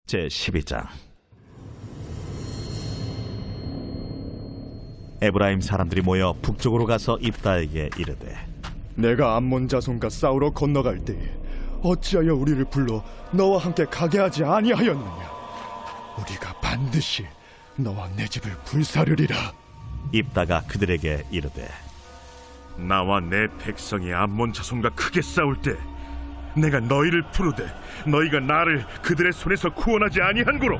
제12장. 에브라임 사람들이 모여 북쪽으로 가서 입다에게 이르되, 내가 암몬 자손과 싸우러 건너갈 때에 어찌하여 우리를 불러 너와 함께 가게 하지 아니하였느냐? 우리가 반드시 너와 내 집을 불사르리라. 입다가 그들에게 이르되, 나와 내 백성이 암몬 자손과 크게 싸울 때 내가 너희를 부르되 너희가 나를 그들의 손에서 구원하지 아니한고로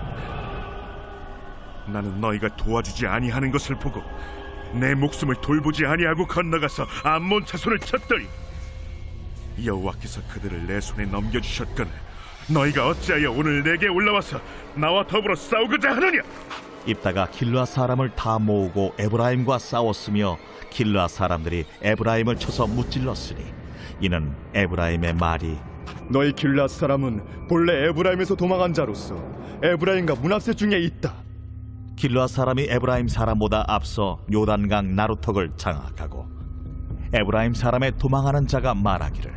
나는 너희가 도와주지 아니하는 것을 보고 내 목숨을 돌보지 아니하고 건너가서 암몬 자손을 쳤더니 여호와께서 그들을 내 손에 넘겨주셨거늘 너희가 어찌하여 오늘 내게 올라와서 나와 더불어 싸우고자 하느냐? 입다가 길르앗 사람을 다 모으고 에브라임과 싸웠으며 길르앗 사람들이 에브라임을 쳐서 무찔렀으니 이는 에브라임의 말이, 너희 길앗 사람은 본래 에브라임에서 도망한 자로서 에브라임과 문하세 중에 있다. 길르앗 사람이 에브라임 사람보다 앞서 요단강 나루턱을 장악하고 에브라임 사람의 도망하는 자가 말하기를,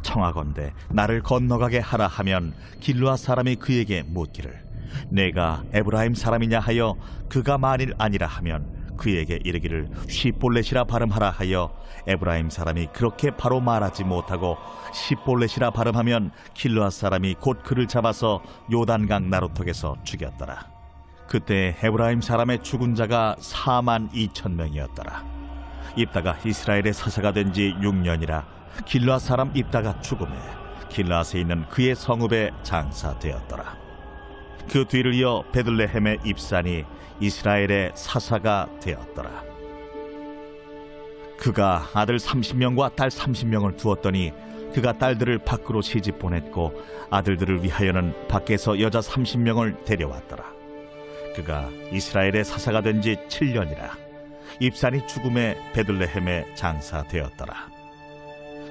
청하건대 나를 건너가게 하라 하면 길르앗 사람이 그에게 묻기를, 내가 에브라임 사람이냐 하여 그가 만일 아니라 하면 그에게 이르기를 시볼렛이라 발음하라 하여 에브라임 사람이 그렇게 바로 말하지 못하고 시볼렛이라 발음하면 길르앗 사람이 곧 그를 잡아서 요단강 나루턱에서 죽였더라. 그때 에브라임 사람의 죽은 자가 42,000명이었더라. 입다가 이스라엘의 사사가 된 지 6년이라 길르앗 사람 입다가 죽음에 길르앗에 있는 그의 성읍에 장사되었더라. 그 뒤를 이어 베들레헴의 입산이 이스라엘의 사사가 되었더라. 그가 아들 30명과 딸 30명을 두었더니 그가 딸들을 밖으로 시집 보냈고 아들들을 위하여는 밖에서 여자 30명을 데려왔더라. 그가 이스라엘의 사사가 된 지 7년이라 입산이 죽음에 베들레헴에 장사되었더라.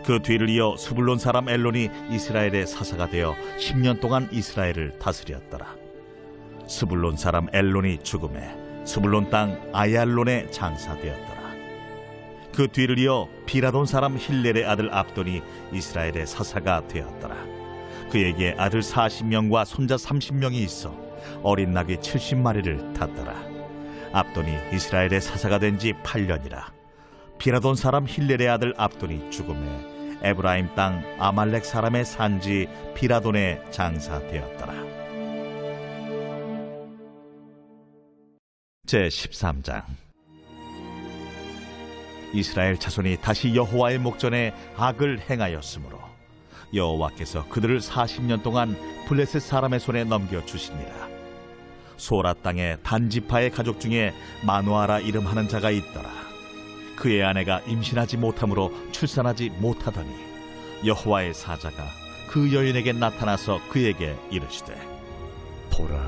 그 뒤를 이어 스불론 사람 엘론이 이스라엘의 사사가 되어 10년 동안 이스라엘을 다스렸더라. 스불론 사람 엘론이 죽음에 스불론 땅 아얄론에 장사되었더라. 그 뒤를 이어 비라돈 사람 힐렐의 아들 압돈이 이스라엘의 사사가 되었더라. 그에게 아들 40명과 손자 30명이 있어 어린 나귀 70마리를 탔더라. 압돈이 이스라엘의 사사가 된 지 8년이라 비라돈 사람 힐렐의 아들 압돈이 죽음에 에브라임 땅 아말렉 사람의 산지 비라돈에 장사되었더라. 제13장. 이스라엘 자손이 다시 여호와의 목전에 악을 행하였으므로 여호와께서 그들을 40년 동안 블레셋 사람의 손에 넘겨주시니라. 소라 땅의 단지파의 가족 중에 마누아라 이름하는 자가 있더라. 그의 아내가 임신하지 못함으로 출산하지 못하더니 여호와의 사자가 그 여인에게 나타나서 그에게 이르시되, 보라,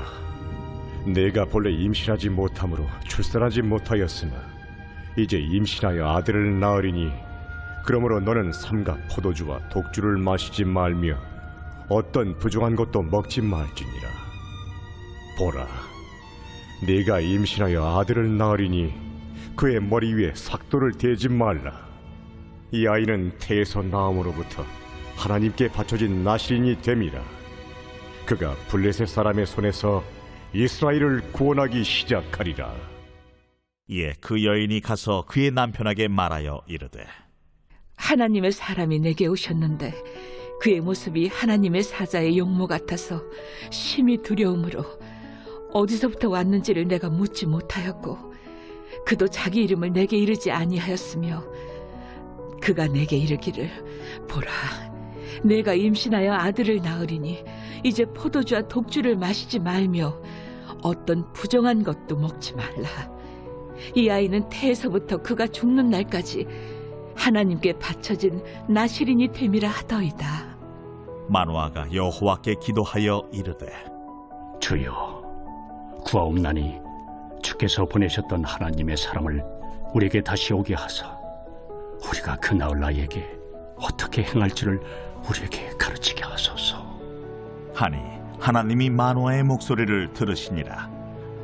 내가 본래 임신하지 못함으로 출산하지 못하였으나 이제 임신하여 아들을 낳으리니 그러므로 너는 삼가 포도주와 독주를 마시지 말며 어떤 부정한 것도 먹지 말지니라. 보라, 네가 임신하여 아들을 낳으리니 그의 머리 위에 삭도를 대지 말라. 이 아이는 태에서 나옴으로부터 하나님께 바쳐진 나실인이 됨이라. 그가 블레셋 사람의 손에서 이스라엘을 구원하기 시작하리라. 이에 그 여인이 가서 그의 남편에게 말하여 이르되, 하나님의 사람이 내게 오셨는데 그의 모습이 하나님의 사자의 용모 같아서 심히 두려움으로 어디서부터 왔는지를 내가 묻지 못하였고 그도 자기 이름을 내게 이르지 아니하였으며 그가 내게 이르기를, 보라, 내가 임신하여 아들을 낳으리니 이제 포도주와 독주를 마시지 말며 어떤 부정한 것도 먹지 말라. 이 아이는 태에서부터 그가 죽는 날까지 하나님께 바쳐진 나실인이 됨이라 하더이다. 마누아가 여호와께 기도하여 이르되, 주여, 구하옵나니 주께서 보내셨던 하나님의 사람을 우리에게 다시 오게 하사 우리가 그 나을 나에게 어떻게 행할지를 우리에게 가르치게 하소서. 하니 하나님이 마누아의 목소리를 들으시니라.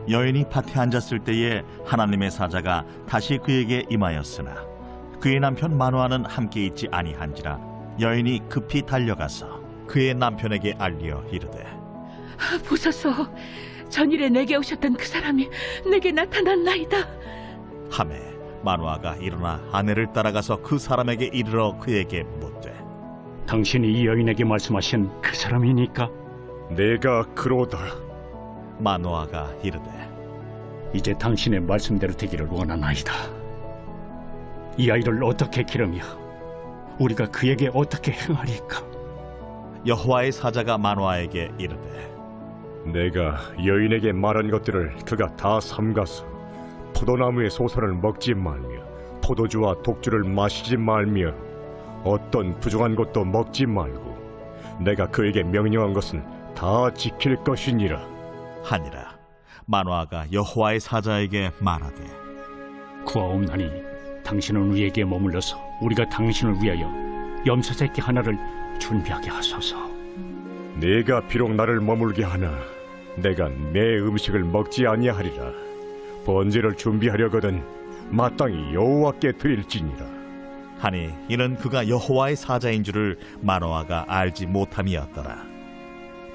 여인이 밭에 앉았을 때에 하나님의 사자가 다시 그에게 임하였으나 그의 남편 마누아는 함께 있지 아니한지라 여인이 급히 달려가서 그의 남편에게 알리어 이르되, 보소서, 전일에 내게 오셨던 그 사람이 내게 나타났나이다. 하매 마노아가 일어나 아내를 따라가서 그 사람에게 이르러 그에게 묻되 당신이 이 여인에게 말씀하신 그 사람이니까? 내가 그로다. 마노아가 이르되 이제 당신의 말씀대로 되기를 원하나이다. 이 아이를 어떻게 기르며 우리가 그에게 어떻게 행하리까? 여호와의 사자가 마노아에게 이르되 내가 여인에게 말한 것들을 그가 다 삼가서 포도나무의 소선을 먹지 말며 포도주와 독주를 마시지 말며 어떤 부정한 것도 먹지 말고 내가 그에게 명령한 것은 다 지킬 것이니라 하니라. 마노아가 여호와의 사자에게 말하되 구하옵나니 당신은 우리에게 머물러서 우리가 당신을 위하여 염소 새끼 하나를 준비하게 하소서. 네가 비록 나를 머물게 하나 내가 내 음식을 먹지 아니하리라. 번제를 준비하려거든 마땅히 여호와께 드릴지니라. 하니 이는 그가 여호와의 사자인 줄을 마노아가 알지 못함이었더라.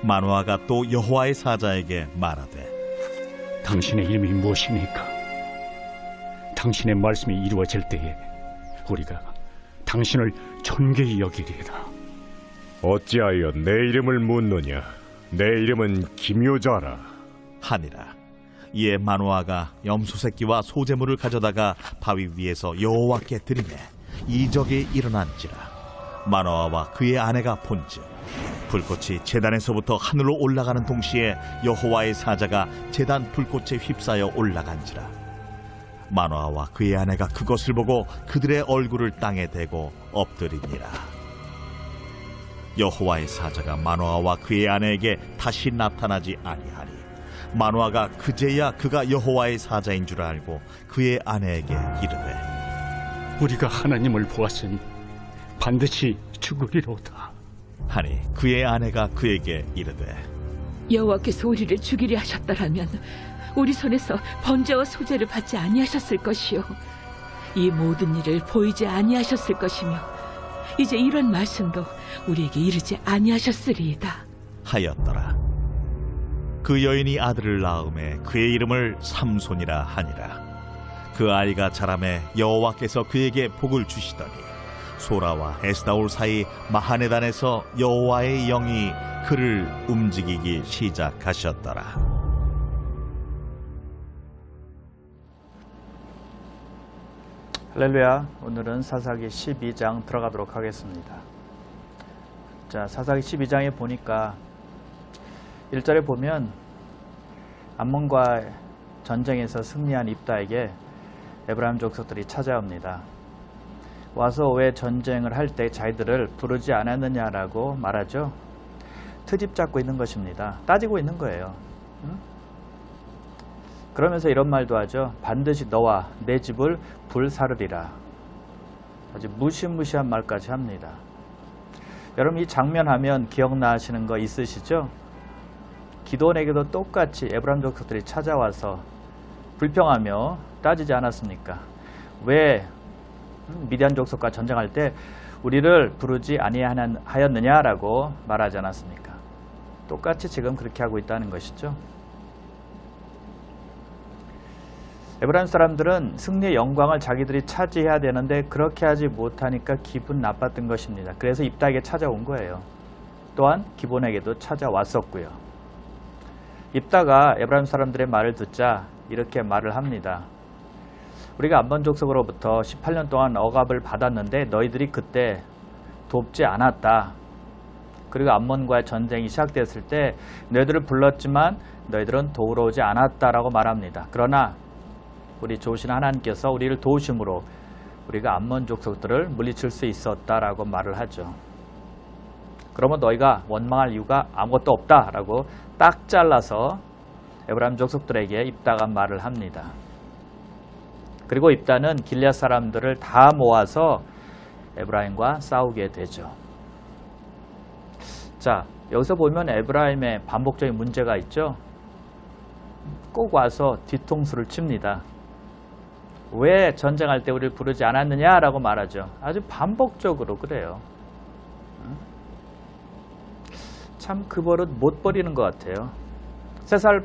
마노아가 또 여호와의 사자에게 말하되 당신의 이름이 무엇입니까? 당신의 말씀이 이루어질 때에 우리가 당신을 존귀히 여기리이다. 어찌하여 내 이름을 묻느냐? 내 이름은 기묘자라. 하니라. 이에 마노아가 염소 새끼와 소제물을 가져다가 바위 위에서 여호와께 드리매 이적이 일어난지라. 마노아와 그의 아내가 본즉 불꽃이 제단에서부터 하늘로 올라가는 동시에 여호와의 사자가 제단 불꽃에 휩싸여 올라간지라. 마노아와 그의 아내가 그것을 보고 그들의 얼굴을 땅에 대고 엎드리니라. 여호와의 사자가 마노아와 그의 아내에게 다시 나타나지 아니하니 마노아가 그제야 그가 여호와의 사자인 줄 알고 그의 아내에게 이르되 우리가 하나님을 보았으니 반드시 죽으리로다. 하니 그의 아내가 그에게 이르되 여호와께서 우리를 죽이려 하셨더라면 우리 손에서 번제와 소제를 받지 아니하셨을 것이요 이 모든 일을 보이지 아니하셨을 것이며 이제 이런 말씀도 우리에게 이르지 아니하셨으리이다 하였더라. 그 여인이 아들을 낳음에 그의 이름을 삼손이라 하니라. 그 아이가 자라매 여호와께서 그에게 복을 주시더니 소라와 에스다올 사이 마하네단에서 여호와의 영이 그를 움직이기 시작하셨더라. 할렐루야. 오늘은 사사기 12장 들어가도록 하겠습니다. 자, 사사기 12장에 보니까 1절에 보면 암몬과 전쟁에서 승리한 입다에게 에브라임 족속들이 찾아옵니다. 와서 왜 전쟁을 할 때 자기들을 부르지 않았느냐라고 말하죠. 트집 잡고 있는 것입니다. 따지고 있는 거예요. 그러면서 이런 말도 하죠. 반드시 너와 내 집을 불사르리라. 아주 무시무시한 말까지 합니다. 여러분 이 장면 하면 기억나시는 거 있으시죠? 기드온에게도 똑같이 에브라임 족속들이 찾아와서 불평하며 따지지 않았습니까? 왜 미디안 족속과 전쟁할 때 우리를 부르지 아니하였느냐라고 말하지 않았습니까? 똑같이 지금 그렇게 하고 있다는 것이죠. 에브라임 사람들은 승리의 영광을 자기들이 차지해야 되는데 그렇게 하지 못하니까 기분 나빴던 것입니다. 그래서 입다에게 찾아온 거예요. 또한 기본에게도 찾아왔었고요. 입다가 에브라임 사람들의 말을 듣자 이렇게 말을 합니다. 우리가 암몬 족속으로부터 18년 동안 억압을 받았는데 너희들이 그때 돕지 않았다. 그리고 암몬과의 전쟁이 시작됐을 때 너희들을 불렀지만 너희들은 도우러 오지 않았다라고 말합니다. 그러나 우리 좋으신 하나님께서 우리를 도우심으로 우리가 암몬 족속들을 물리칠 수 있었다라고 말을 하죠. 그러면 너희가 원망할 이유가 아무것도 없다라고 딱 잘라서 에브라임 족속들에게 입다가 말을 합니다. 그리고 입다는 길앗 사람들을 다 모아서 에브라임과 싸우게 되죠. 자, 여기서 보면 에브라임의 반복적인 문제가 있죠. 꼭 와서 뒤통수를 칩니다. 왜 전쟁할 때 우리를 부르지 않았느냐라고 말하죠. 아주 반복적으로 그래요. 참 그 버릇 못 버리는 것 같아요. 세 살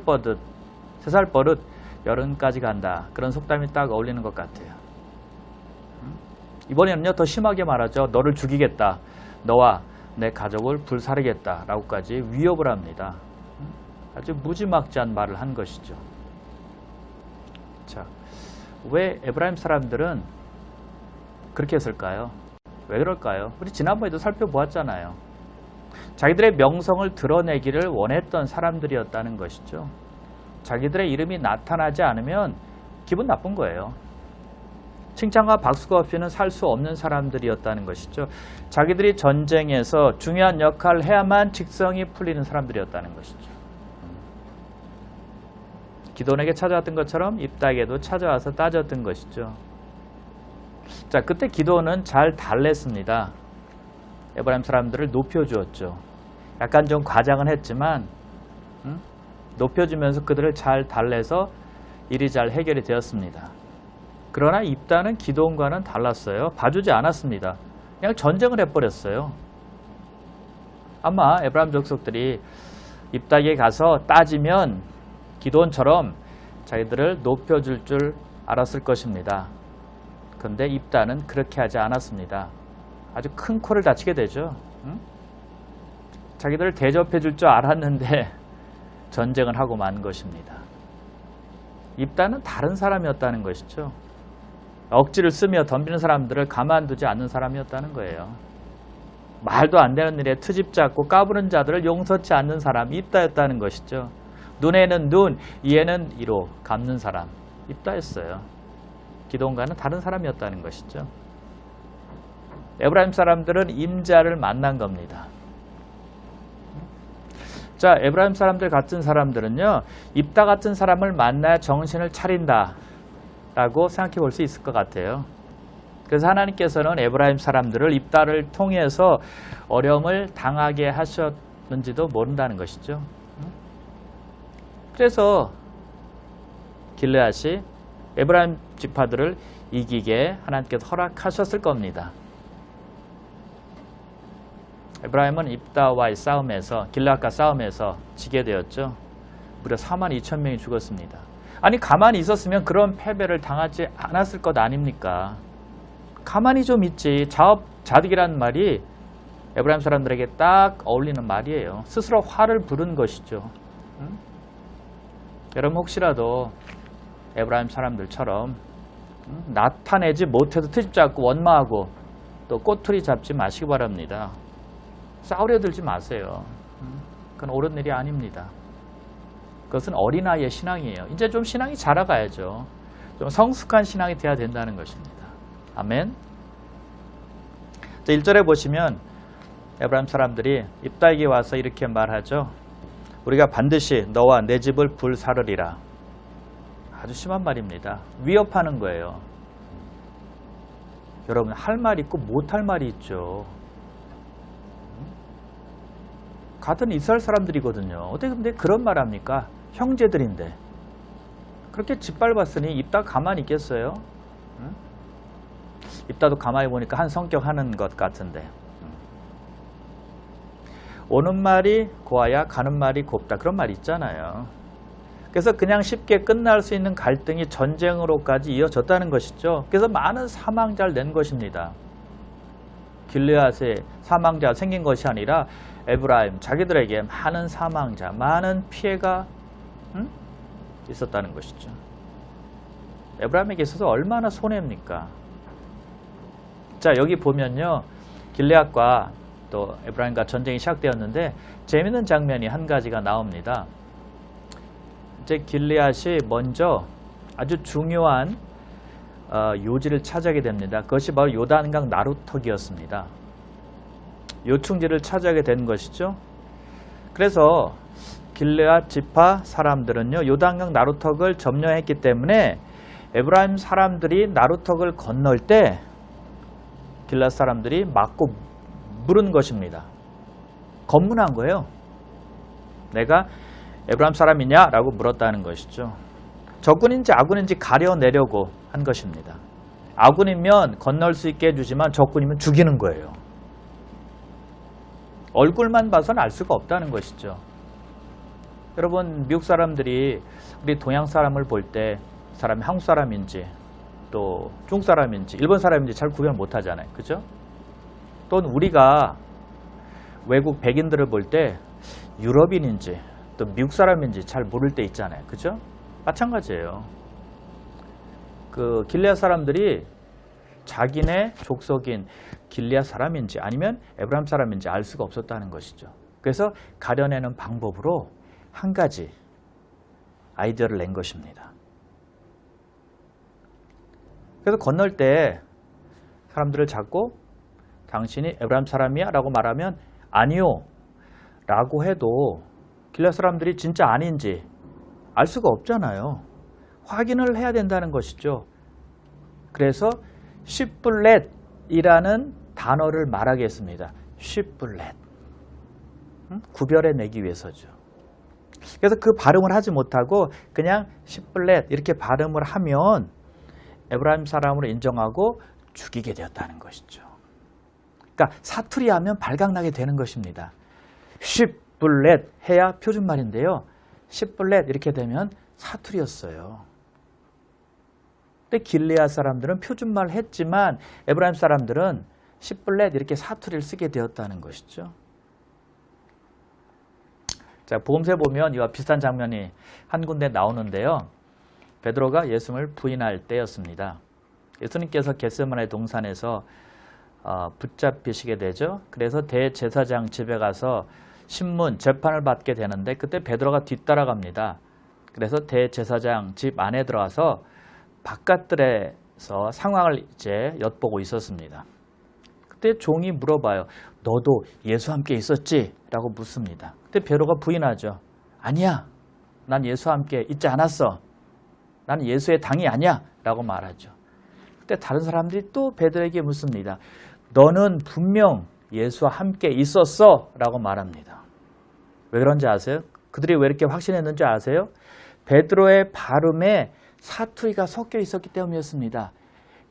버릇 여름까지 간다. 그런 속담이 딱 어울리는 것 같아요. 이번에는요 더 심하게 말하죠. 너를 죽이겠다. 너와 내 가족을 불사르겠다. 라고까지 위협을 합니다. 아주 무지막지한 말을 한 것이죠. 자, 왜 에브라임 사람들은 그렇게 했을까요? 왜 그럴까요? 우리 지난번에도 살펴보았잖아요. 자기들의 명성을 드러내기를 원했던 사람들이었다는 것이죠. 자기들의 이름이 나타나지 않으면 기분 나쁜 거예요. 칭찬과 박수가 없이는 살 수 없는 사람들이었다는 것이죠. 자기들이 전쟁에서 중요한 역할을 해야만 직성이 풀리는 사람들이었다는 것이죠. 기돈에게 찾아왔던 것처럼 입다에게도 찾아와서 따졌던 것이죠. 자, 그때 기돈은 잘 달랬습니다. 에브라임 사람들을 높여주었죠. 약간 좀 과장은 했지만 높여주면서 그들을 잘 달래서 일이 잘 해결이 되었습니다. 그러나 입다는 기돈과는 달랐어요. 봐주지 않았습니다. 그냥 전쟁을 해버렸어요. 아마 에브라임 족속들이 입다에게 가서 따지면 기돈처럼 자기들을 높여줄 줄 알았을 것입니다. 그런데 입다는 그렇게 하지 않았습니다. 아주 큰 코를 다치게 되죠. 자기들을 대접해 줄 줄 알았는데 전쟁을 하고 만 것입니다. 입다는 다른 사람이었다는 것이죠. 억지를 쓰며 덤비는 사람들을 가만두지 않는 사람이었다는 거예요. 말도 안 되는 일에 트집 잡고 까부는 자들을 용서치 않는 사람이 입다였다는 것이죠. 눈에는 눈, 이에는 이로 갚는 사람, 입다였어요. 기돈과는 다른 사람이었다는 것이죠. 에브라임 사람들은 임자를 만난 겁니다. 자, 에브라임 사람들 같은 사람들은요, 입다 같은 사람을 만나야 정신을 차린다 라고 생각해 볼 수 있을 것 같아요. 그래서 하나님께서는 에브라임 사람들을 입다를 통해서 어려움을 당하게 하셨는지도 모른다는 것이죠. 그래서 길르앗이 에브라임 지파들을 이기게 하나님께서 허락하셨을 겁니다. 에브라임은 입다와의 싸움에서, 길르앗과 싸움에서 지게 되었죠. 무려 42,000명이 죽었습니다. 아니, 가만히 있었으면 그런 패배를 당하지 않았을 것 아닙니까? 가만히 좀 있지. 자득이라는 말이 에브라임 사람들에게 딱 어울리는 말이에요. 스스로 화를 부른 것이죠. 여러분 혹시라도 에브라임 사람들처럼 나타내지 못해도 트집 잡고 원망하고 또 꼬투리 잡지 마시기 바랍니다. 싸우려 들지 마세요. 그건 옳은 일이 아닙니다. 그것은 어린아이의 신앙이에요. 이제 좀 신앙이 자라가야죠. 좀 성숙한 신앙이 돼야 된다는 것입니다. 아멘. 자, 1절에 보시면 에브라임 사람들이 입다에게 와서 이렇게 말하죠. 우리가 반드시 너와 내 집을 불사르리라. 아주 심한 말입니다. 위협하는 거예요. 여러분, 할 말 있고 못할 말이 있죠. 같은 이스라엘 사람들이거든요. 어떻게 근데 그런 말 합니까? 형제들인데. 그렇게 짓밟았으니 입다 가만히 있겠어요? 입다도 가만히 보니까 한 성격 하는 것 같은데. 오는 말이 고와야 가는 말이 곱다. 그런 말 있잖아요. 그래서 그냥 쉽게 끝날 수 있는 갈등이 전쟁으로까지 이어졌다는 것이죠. 그래서 많은 사망자를 낸 것입니다. 길르앗의 사망자가 생긴 것이 아니라 에브라임 자기들에게 많은 사망자, 많은 피해가 있었다는 것이죠. 에브라임에게 있어서 얼마나 손해입니까? 자, 여기 보면요, 길르앗과 또 에브라임과 전쟁이 시작되었는데 재미있는 장면이 한 가지가 나옵니다. 이제 길르앗이 먼저 아주 중요한 요지를 차지하게 됩니다. 그것이 바로 요단강 나루터기였습니다. 요충지를 차지하게 된 것이죠. 그래서 길르앗 지파 사람들은요, 요단강 나루턱을 점령했기 때문에 에브라임 사람들이 나루턱을 건널 때 길르앗 사람들이 막고 물은 것입니다. 검문한 거예요. 내가 에브라임 사람이냐? 라고 물었다는 것이죠. 적군인지 아군인지 가려내려고 한 것입니다. 아군이면 건널 수 있게 해주지만 적군이면 죽이는 거예요. 얼굴만 봐서는 알 수가 없다는 것이죠. 여러분, 미국 사람들이 우리 동양 사람을 볼 때 사람이 한국 사람인지 또 중국 사람인지 일본 사람인지 잘 구별 못 하잖아요. 그죠? 또는 우리가 외국 백인들을 볼 때 유럽인인지 또 미국 사람인지 잘 모를 때 있잖아요. 그죠? 마찬가지예요. 그 길리앗 사람들이 자기네 족속인 길리앗 사람인지 아니면 에브라임 사람인지 알 수가 없었다는 것이죠. 그래서 가려내는 방법으로 한 가지 아이디어를 낸 것입니다. 그래서 건널 때 사람들을 잡고 당신이 에브라임 사람이야? 라고 말하면 아니요 라고 해도 길리앗 사람들이 진짜 아닌지 알 수가 없잖아요. 확인을 해야 된다는 것이죠. 그래서 시블렛이라는 단어를 말하겠습니다. 시블렛. 구별해내기 위해서죠. 그래서 그 발음을 하지 못하고 그냥 시블렛 이렇게 발음을 하면 에브라임 사람으로 인정하고 죽이게 되었다는 것이죠. 그러니까 사투리 하면 발각나게 되는 것입니다. 시블렛 해야 표준말인데요. 시블렛 이렇게 되면 사투리였어요. 근데 길리앗 사람들은 표준말 했지만 에브라임 사람들은 시블렛 이렇게 사투리를 쓰게 되었다는 것이죠. 자, 복음서에 보면 이와 비슷한 장면이 한 군데 나오는데요. 베드로가 예수님을 부인할 때였습니다. 예수님께서 겟세마네 동산에서 붙잡히시게 되죠. 그래서 대제사장 집에 가서 신문, 재판을 받게 되는데 그때 베드로가 뒤따라갑니다. 그래서 대제사장 집 안에 들어와서 바깥들에서 상황을 이제 엿보고 있었습니다. 그때 종이 물어봐요. 너도 예수와 함께 있었지? 라고 묻습니다. 그때 베드로가 부인하죠. 아니야. 난 예수와 함께 있지 않았어. 나는 예수의 당이 아니야. 라고 말하죠. 그때 다른 사람들이 또 베드로에게 묻습니다. 너는 분명 예수와 함께 있었어. 라고 말합니다. 왜 그런지 아세요? 그들이 왜 이렇게 확신했는지 아세요? 베드로의 발음에 사투리가 섞여 있었기 때문이었습니다.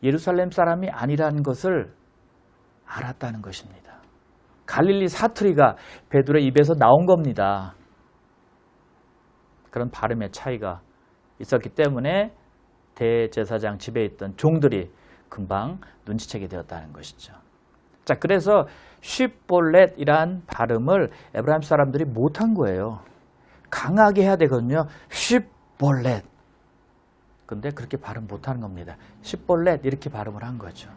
예루살렘 사람이 아니라는 것을 알았다는 것입니다. 갈릴리 사투리가 베드로의 입에서 나온 겁니다. 그런 발음의 차이가 있었기 때문에 대제사장 집에 있던 종들이 금방 눈치채게 되었다는 것이죠. 자, 그래서 쉽볼렛이란 발음을 에브라임 사람들이 못한 거예요. 강하게 해야 되거든요. 쉽볼렛. 근데 그렇게 발음 못하는 겁니다. 쉽볼렛 이렇게 발음을 한 거죠.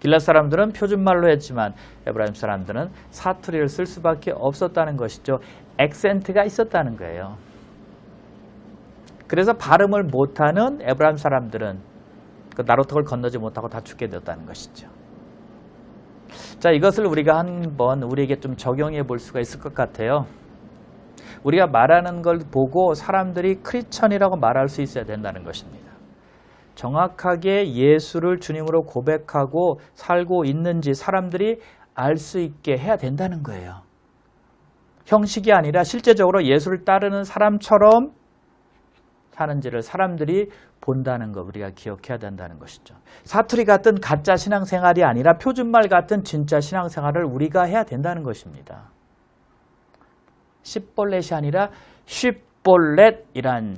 길앗 사람들은 표준말로 했지만 에브라임 사람들은 사투리를 쓸 수밖에 없었다는 것이죠. 액센트가 있었다는 거예요. 그래서 발음을 못하는 에브라임 사람들은 그 나루턱을 건너지 못하고 다 죽게 되었다는 것이죠. 자, 이것을 우리가 한번 우리에게 좀 적용해 볼 수가 있을 것 같아요. 우리가 말하는 걸 보고 사람들이 크리스천이라고 말할 수 있어야 된다는 것입니다. 정확하게 예수를 주님으로 고백하고 살고 있는지 사람들이 알 수 있게 해야 된다는 거예요. 형식이 아니라 실제적으로 예수를 따르는 사람처럼 사는지를 사람들이 본다는 거 우리가 기억해야 된다는 것이죠. 사투리 같은 가짜 신앙생활이 아니라 표준말 같은 진짜 신앙생활을 우리가 해야 된다는 것입니다. 십볼렛이 아니라 쉽볼렛이란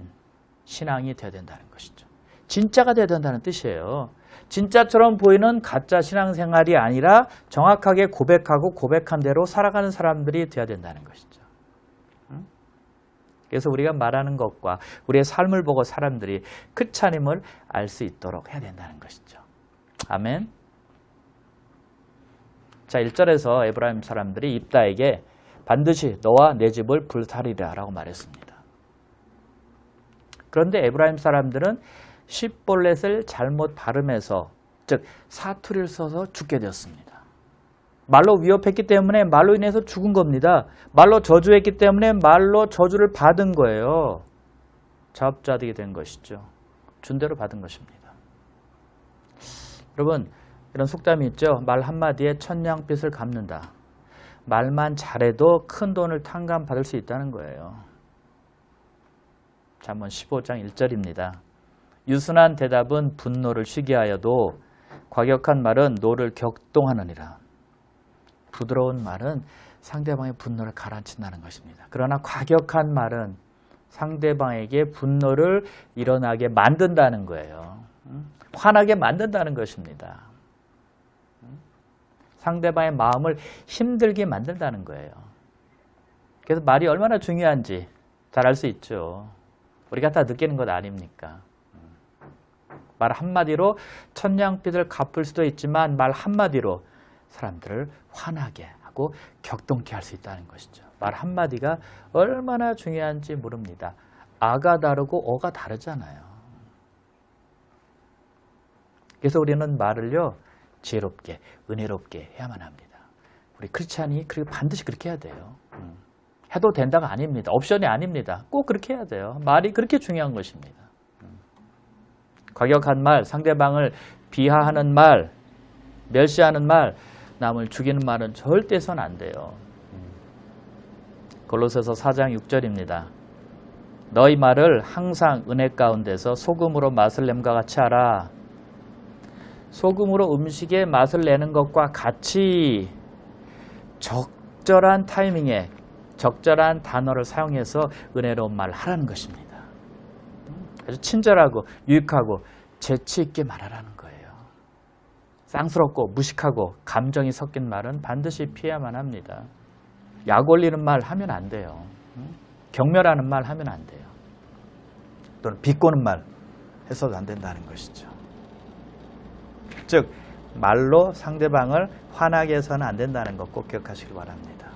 신앙이 되어야 된다는 것이죠. 진짜가 되어야 된다는 뜻이에요. 진짜처럼 보이는 가짜 신앙생활이 아니라 정확하게 고백하고 고백한 대로 살아가는 사람들이 되어야 된다는 것이죠. 그래서 우리가 말하는 것과 우리의 삶을 보고 사람들이 크리스찬임을 알 수 있도록 해야 된다는 것이죠. 아멘. 자, 1절에서 에브라임 사람들이 입다에게 반드시 너와 내 집을 불살리라 라고 말했습니다. 그런데 에브라임 사람들은 쉽볼렛을 잘못 발음해서 즉 사투리를 써서 죽게 되었습니다. 말로 위협했기 때문에 말로 인해서 죽은 겁니다. 말로 저주했기 때문에 말로 저주를 받은 거예요. 자업자득이 된 것이죠. 준대로 받은 것입니다. 여러분, 이런 속담이 있죠. 말 한마디에 천냥빚을 갚는다. 말만 잘해도 큰 돈을 탕감받을 수 있다는 거예요. 잠언 15장 1절입니다. 유순한 대답은 분노를 쉬게 하여도 과격한 말은 노를 격동하느니라. 부드러운 말은 상대방의 분노를 가라앉힌다는 것입니다. 그러나 과격한 말은 상대방에게 분노를 일어나게 만든다는 거예요. 화나게 만든다는 것입니다. 상대방의 마음을 힘들게 만든다는 거예요. 그래서 말이 얼마나 중요한지 잘 알 수 있죠. 우리가 다 느끼는 것 아닙니까? 말 한마디로 천냥빚을 갚을 수도 있지만 말 한마디로 사람들을 화나게 하고 격동케 할 수 있다는 것이죠. 말 한마디가 얼마나 중요한지 모릅니다. 아가 다르고 어가 다르잖아요. 그래서 우리는 말을요, 지혜롭게, 은혜롭게 해야만 합니다. 우리 크리스찬이 반드시 그렇게 해야 돼요. 해도 된다가 아닙니다. 옵션이 아닙니다. 꼭 그렇게 해야 돼요. 말이 그렇게 중요한 것입니다. 과격한 말, 상대방을 비하하는 말, 멸시하는 말, 남을 죽이는 말은 절대 해서는 안 돼요. 골로새서 4장 6절입니다. 너희 말을 항상 은혜 가운데서 소금으로 맛을 냄과 같이 하라. 소금으로 음식에 맛을 내는 것과 같이 적절한 타이밍에 적절한 단어를 사용해서 은혜로운 말을 하라는 것입니다. 아주 친절하고 유익하고 재치 있게 말하라는 거예요. 쌍스럽고 무식하고 감정이 섞인 말은 반드시 피해야만 합니다. 약 올리는 말 하면 안 돼요. 경멸하는 말 하면 안 돼요. 또는 비꼬는 말 해서도 안 된다는 것이죠. 즉 말로 상대방을 화나게 해서는 안 된다는 것 꼭 기억하시길 바랍니다.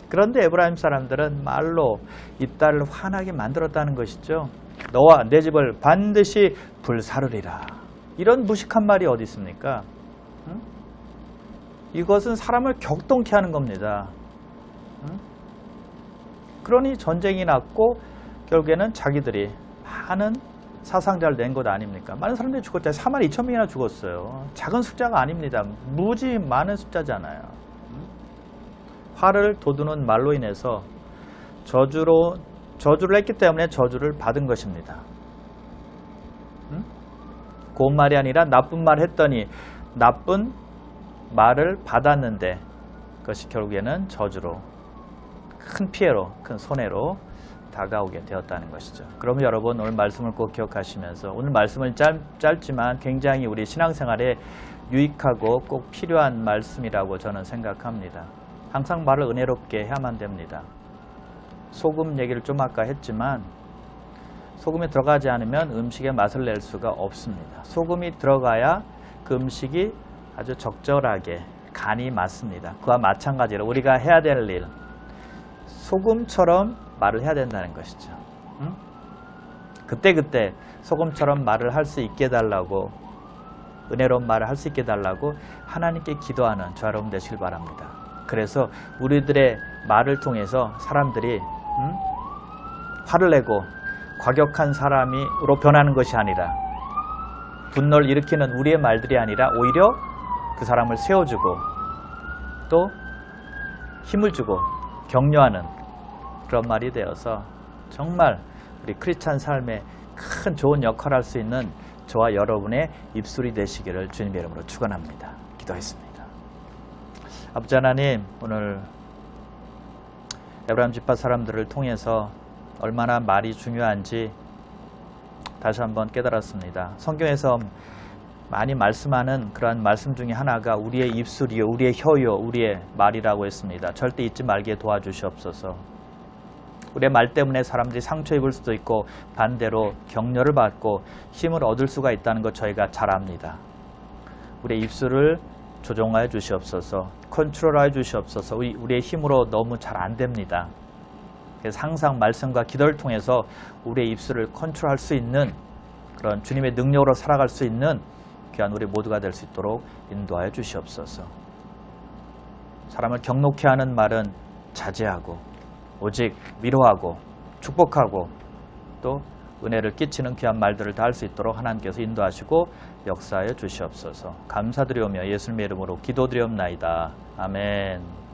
그런데 에브라임 사람들은 말로 이딸을 화나게 만들었다는 것이죠. 너와 내 집을 반드시 불사르리라. 이런 무식한 말이 어디 있습니까? 이것은 사람을 격동케 하는 겁니다. 그러니 전쟁이 났고 결국에는 자기들이 많은 사상자를 낸 것 아닙니까? 많은 사람들이 죽었대요. 4만 2천 명이나 죽었어요. 작은 숫자가 아닙니다. 무지 많은 숫자잖아요. 화를 돋우는 말로 인해서 저주를 했기 때문에 저주를 받은 것입니다. 고운 말이 아니라 나쁜 말 했더니 나쁜 말을 받았는데 그것이 결국에는 저주로, 큰 피해로, 큰 손해로 다가오게 되었다는 것이죠. 그러면 여러분 오늘 말씀을 꼭 기억하시면서, 오늘 말씀은 짧지만 굉장히 우리 신앙생활에 유익하고 꼭 필요한 말씀이라고 저는 생각합니다. 항상 말을 은혜롭게 해야만 됩니다. 소금 얘기를 좀 아까 했지만 소금이 들어가지 않으면 음식의 맛을 낼 수가 없습니다. 소금이 들어가야 그 음식이 아주 적절하게 간이 맞습니다. 그와 마찬가지로 우리가 해야 될 일, 소금처럼 말을 해야 된다는 것이죠. 그때그때 소금처럼 말을 할 수 있게 해달라고, 은혜로운 말을 할 수 있게 해달라고 하나님께 기도하는 저 여러분 되시길 바랍니다. 그래서 우리들의 말을 통해서 사람들이 화를 내고 과격한 사람으로 변하는 것이 아니라, 분노를 일으키는 우리의 말들이 아니라 오히려 그 사람을 세워주고 또 힘을 주고 격려하는 그런 말이 되어서 정말 우리 크리스찬 삶에 큰 좋은 역할을 할 수 있는 저와 여러분의 입술이 되시기를 주님의 이름으로 축원합니다. 기도했습니다. 아버지 하나님, 오늘 에브라임 지파 사람들을 통해서 얼마나 말이 중요한지 다시 한번 깨달았습니다. 성경에서 많이 말씀하는 그러한 말씀 중에 하나가 우리의 입술이요, 우리의 혀요, 우리의 말이라고 했습니다. 절대 잊지 말게 도와주시옵소서. 우리의 말 때문에 사람들이 상처 입을 수도 있고 반대로 격려를 받고 힘을 얻을 수가 있다는 것 저희가 잘 압니다. 우리의 입술을 조종하여 주시옵소서. 컨트롤하여 주시옵소서. 우리의 힘으로 너무 잘 안 됩니다. 그래서 항상 말씀과 기도를 통해서 우리의 입술을 컨트롤할 수 있는 그런 주님의 능력으로 살아갈 수 있는 귀한 우리 모두가 될 수 있도록 인도하여 주시옵소서. 사람을 격노케 하는 말은 자제하고 오직 위로하고 축복하고 또 은혜를 끼치는 귀한 말들을 다 할 수 있도록 하나님께서 인도하시고 역사하여 주시옵소서. 감사드리오며 예수님의 이름으로 기도드리옵나이다. 아멘.